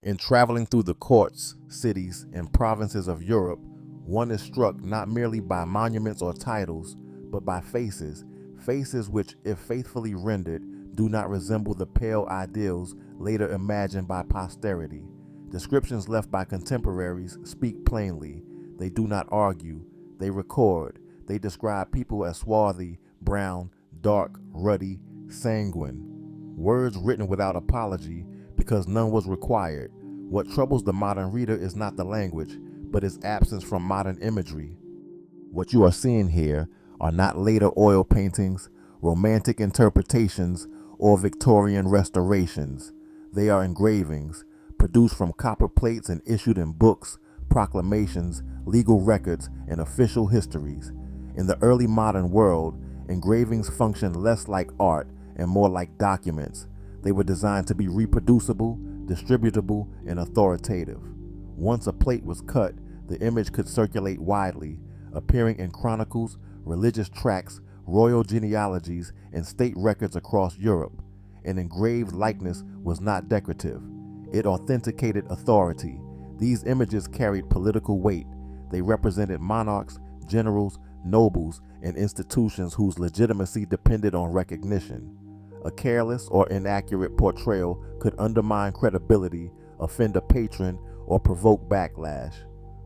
In traveling through the courts, cities, and provinces of Europe, one is struck not merely by monuments or titles, but by faces, faces which, if faithfully rendered, do not resemble the pale ideals later imagined by posterity. Descriptions left by contemporaries speak plainly. They do not argue, they record. They describe people as swarthy, brown, dark, ruddy, sanguine. Words written without apology because none was required. What troubles the modern reader is not the language, but its absence from modern imagery. What you are seeing here are not later oil paintings, romantic interpretations, or Victorian restorations. They are engravings, produced from copper plates and issued in books, proclamations, legal records, and official histories. In the early modern world, engravings functioned less like art and more like documents. They were designed to be reproducible, distributable, and authoritative. Once a plate was cut, the image could circulate widely, appearing in chronicles, religious tracts, royal genealogies, and state records across Europe. An engraved likeness was not decorative. It authenticated authority. These images carried political weight. They represented monarchs, generals, nobles, and institutions whose legitimacy depended on recognition. A careless or inaccurate portrayal could undermine credibility, offend a patron, or provoke backlash.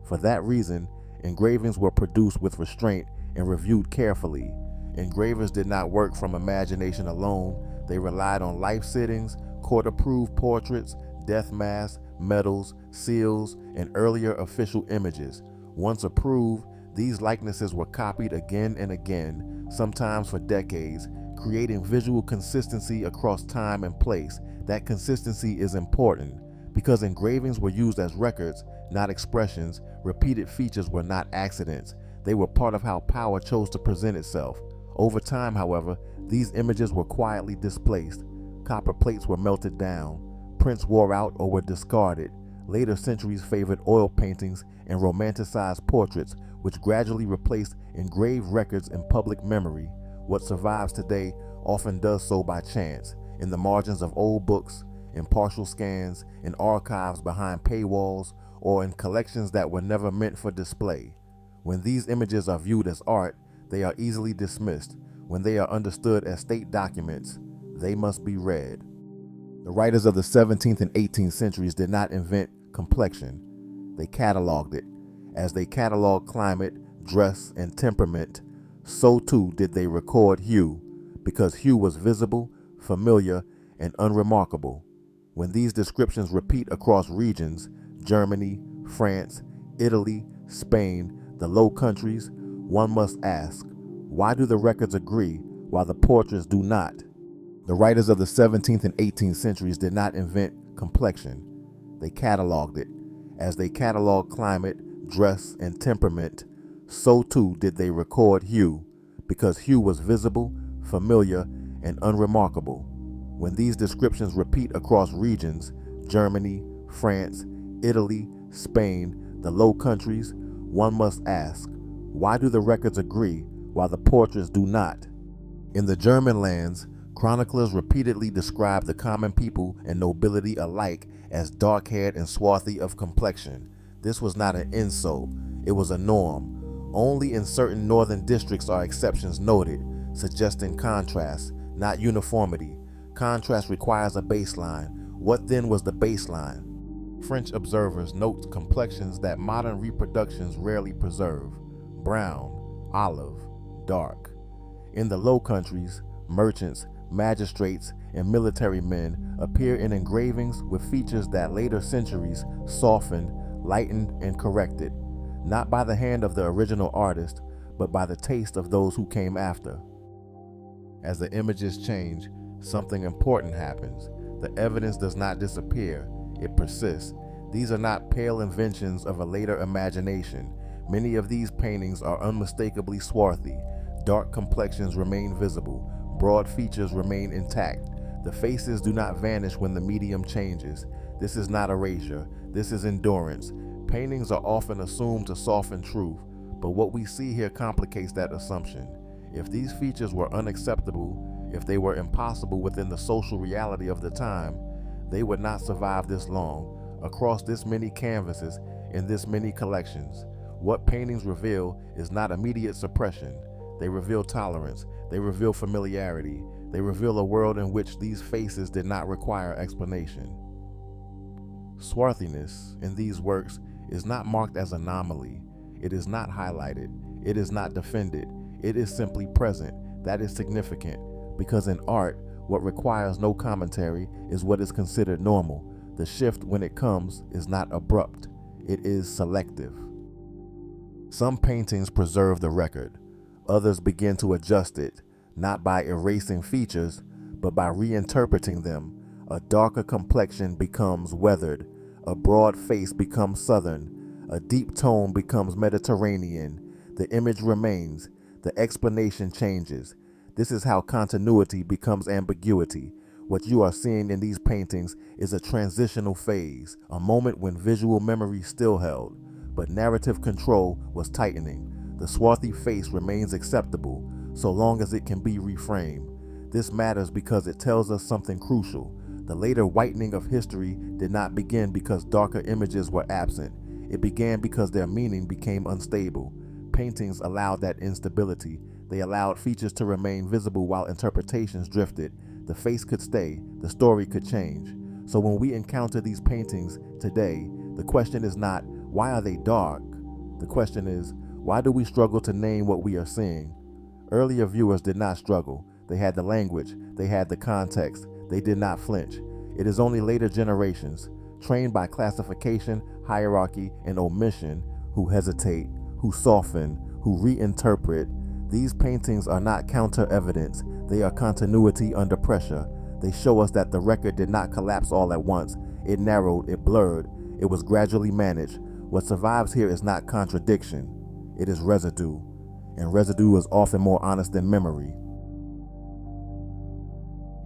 For that reason, engravings were produced with restraint and reviewed carefully. Engravers did not work from imagination alone. They relied on life sittings, court-approved portraits, death masks, medals, seals, and earlier official images. Once approved, these likenesses were copied again and again, sometimes for decades, creating visual consistency across time and place. That consistency is important. Because engravings were used as records, not expressions, repeated features were not accidents. They were part of how power chose to present itself. Over time, however, these images were quietly displaced. Copper plates were melted down. Prints wore out or were discarded. Later centuries favored oil paintings and romanticized portraits, which gradually replaced engraved records in public memory. What survives today often does so by chance, in the margins of old books, in partial scans, in archives behind paywalls, or in collections that were never meant for display. When these images are viewed as art, they are easily dismissed. When they are understood as state documents, they must be read. The writers of the 17th and 18th centuries did not invent complexion. They cataloged it. As they cataloged climate, dress, and temperament, so too did they record hue, because hue was visible, familiar, and unremarkable. When these descriptions repeat across regions, Germany, France, Italy, Spain, the Low Countries, one must ask, why do the records agree while the portraits do not? The writers of the 17th and 18th centuries did not invent complexion. They cataloged it. As they cataloged climate, dress, and temperament, so too did they record hue, because hue was visible, familiar, and unremarkable. When these descriptions repeat across regions, Germany, France, Italy, Spain, the Low Countries, one must ask, why do the records agree while the portraits do not? In the German lands, chroniclers repeatedly described the common people and nobility alike as dark-haired and swarthy of complexion. This was not an insult, it was a norm. Only in certain northern districts are exceptions noted, suggesting contrast, not uniformity. Contrast requires a baseline. What then was the baseline? French observers note complexions that modern reproductions rarely preserve: brown, olive, dark. In the Low Countries, merchants, magistrates, and military men appear in engravings with features that later centuries softened, lightened, and corrected, not by the hand of the original artist, but by the taste of those who came after. As the images change, something important happens. The evidence does not disappear, it persists. These are not pale inventions of a later imagination. Many of these paintings are unmistakably swarthy. Dark complexions remain visible. Broad features remain intact. The faces do not vanish when the medium changes. This is not erasure. This is endurance. Paintings are often assumed to soften truth, but what we see here complicates that assumption. If these features were unacceptable, if they were impossible within the social reality of the time, they would not survive this long. across this many canvases in this many collections. What paintings reveal is not immediate suppression. They reveal tolerance. They reveal familiarity. They reveal a world in which these faces did not require explanation. Swarthiness in these works is not marked as anomaly. It is not highlighted. It is not defended. It is simply present. That is significant, because in art, what requires no commentary is what is considered normal. The shift, when it comes, is not abrupt. It is selective. Some paintings preserve the record. Others begin to adjust it, not by erasing features, but by reinterpreting them. A darker complexion becomes weathered. A broad face becomes southern. A deep tone becomes Mediterranean. The image remains. The explanation changes. This is how continuity becomes ambiguity. What you are seeing in these paintings is a transitional phase, a moment when visual memory still held, but narrative control was tightening. The swarthy face remains acceptable, so long as it can be reframed. This matters because it tells us something crucial. The later whitening of history did not begin because darker images were absent. It began because their meaning became unstable. Paintings allowed that instability. They allowed features to remain visible while interpretations drifted. The face could stay, the story could change. So when we encounter these paintings today, the question is not, why are they dark? The question is, why do we struggle to name what we are seeing? Earlier viewers did not struggle. They had the language, they had the context, they did not flinch. It is only later generations, trained by classification, hierarchy, and omission, who hesitate, who soften, who reinterpret. These paintings are not counter-evidence, they are continuity under pressure. They show us that the record did not collapse all at once. It narrowed, it blurred, it was gradually managed. What survives here is not contradiction, it is residue. And residue is often more honest than memory.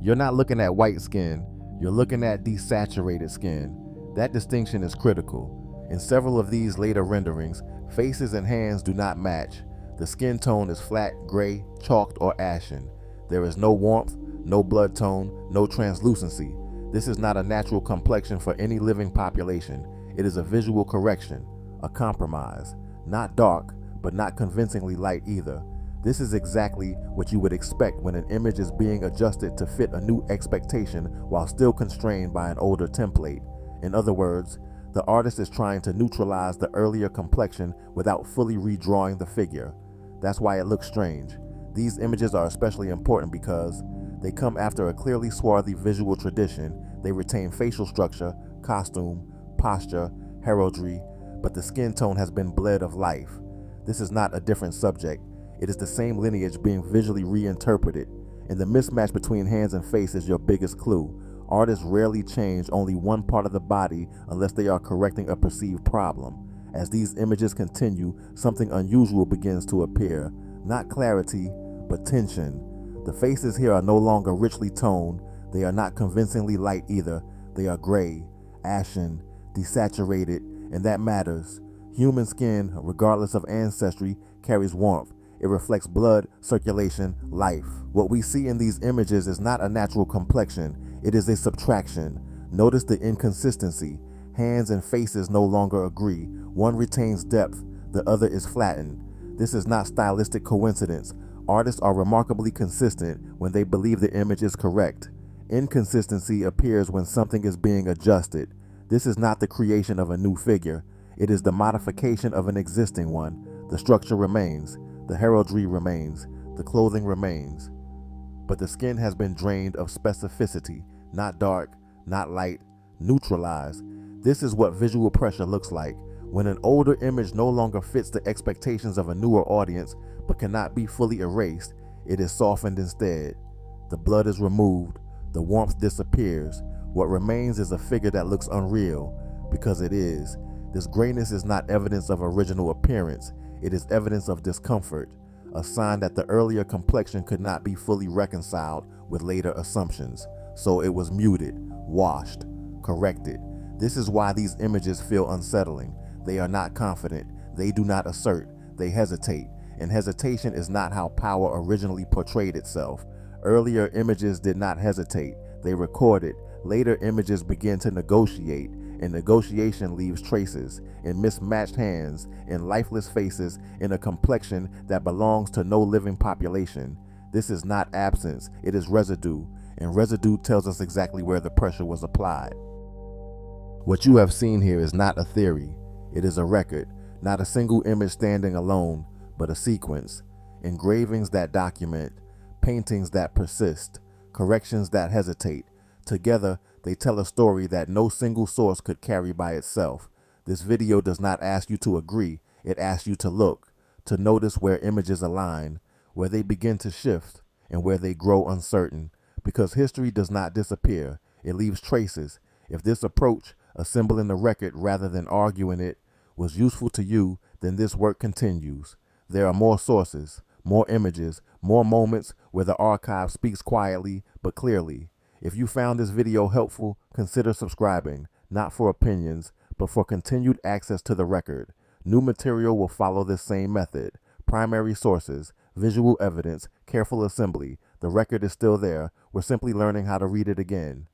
You're not looking at white skin, you're looking at desaturated skin. That distinction is critical. In several of these later renderings, faces and hands do not match. The skin tone is flat, gray, chalked, or ashen. There is no warmth, no blood tone, no translucency. This is not a natural complexion for any living population. It is a visual correction, a compromise. Not dark, but not convincingly light either. This is exactly what you would expect when an image is being adjusted to fit a new expectation while still constrained by an older template. In other words, the artist is trying to neutralize the earlier complexion without fully redrawing the figure. That's why it looks strange. These images are especially important because they come after a clearly swarthy visual tradition. They retain facial structure, costume, posture, heraldry, but the skin tone has been bled of life. This is not a different subject. It is the same lineage being visually reinterpreted, and the mismatch between hands and face is your biggest clue. Artists rarely change only one part of the body unless they are correcting a perceived problem. As these images continue, something unusual begins to appear. Not clarity, but tension. The faces here are no longer richly toned. They are not convincingly light either. They are gray, ashen, desaturated, and that matters. Human skin, regardless of ancestry, carries warmth. It reflects blood, circulation, life. What we see in these images is not a natural complexion. It is a subtraction. Notice the inconsistency. Hands and faces no longer agree. One retains depth, the other is flattened. This is not stylistic coincidence. Artists are remarkably consistent when they believe the image is correct. Inconsistency appears when something is being adjusted. This is not the creation of a new figure. It is the modification of an existing one. The structure remains. The heraldry remains. The clothing remains. But the skin has been drained of specificity. Not dark, not light, neutralized. This is what visual pressure looks like. When an older image no longer fits the expectations of a newer audience, but cannot be fully erased, it is softened instead. The blood is removed. The warmth disappears. What remains is a figure that looks unreal, because it is. This grayness is not evidence of original appearance. It is evidence of discomfort, a sign that the earlier complexion could not be fully reconciled with later assumptions. So it was muted, washed, corrected. This is why these images feel unsettling. They are not confident. They do not assert. They hesitate. And hesitation is not how power originally portrayed itself. Earlier images did not hesitate. They recorded. Later images begin to negotiate. and negotiation leaves traces, in mismatched hands, in lifeless faces, in a complexion that belongs to no living population. This is not absence, it is residue, and residue tells us exactly where the pressure was applied. What you have seen here is not a theory, it is a record, not a single image standing alone, but a sequence. Engravings that document, paintings that persist, corrections that hesitate. Together, they tell a story that no single source could carry by itself. This video does not ask you to agree, it asks you to look, to notice where images align, where they begin to shift, and where they grow uncertain. Because history does not disappear, it leaves traces. If this approach, assembling the record rather than arguing it, was useful to you, then this work continues. There are more sources, more images, more moments where the archive speaks quietly but clearly. If you found this video helpful, consider subscribing, not for opinions, but for continued access to the record. New material will follow this same method. Primary sources, visual evidence, careful assembly. The record is still there. We're simply learning how to read it again.